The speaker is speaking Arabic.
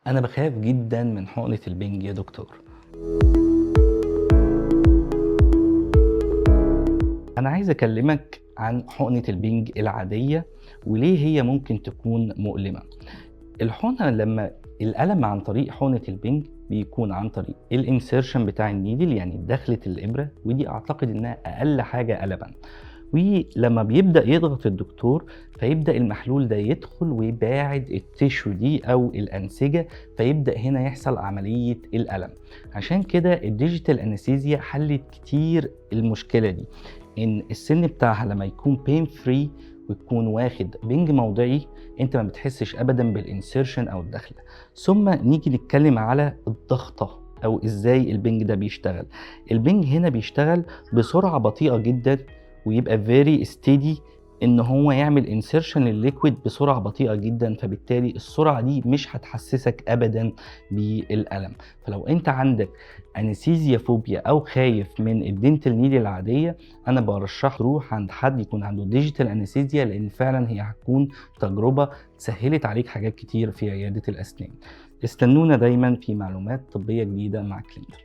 أنا باخاف جدًا من حقنة البنج يا دكتور. أنا عايز أكلمك عن حقنة البنج العادية، وليه هي ممكن تكون مؤلمة. الحقنة لمّا الألم عن طريق حقنة البنج بيكون عن طريق الinsertion بتاع الneedle، يعني دخلة الإبرة، ودي أعتقد إنها أقل حاجة ألمًا. ولمّا بيبدأ يضغط الدكتور، فيبدأ المحلول ده يدخل ويباعد الtissue دي أو الأنسجة، فيبدأ هنا يحصل عملية الألم. عشان كده الdigital anesthesia حلِّت كتير المشكلة دي، إن السن بتاعها لمّا يكون pain free ويكون واخد بنج موضعي، أنت ما بتحسش أبدًا بالinsertion أو الدخلة. ثم نيجي نتكلم على الضغطة أو إزاي البنج ده بيشتغل. البنج هنا بيشتغل بسرعة بطيئة جدًا، ويبقى very steady، إن هو يعمل insertion للliquid بسرعة بطيئة جدًا، فبالتالي السرعة دي مش هتحسسك أبدًا بالألم. فلو أنت عندك anesthesia phobia أو خايف من الdental needle العادية، أنا بارشح تروح عند حد يكون عنده digital anesthesia، لأن فعلًا هي هتكون تجربة سهّلت عليك حاجات كتير في عيادة الأسنان. استنونا دايمًا في معلومات طبية جديدة مع كلينتر.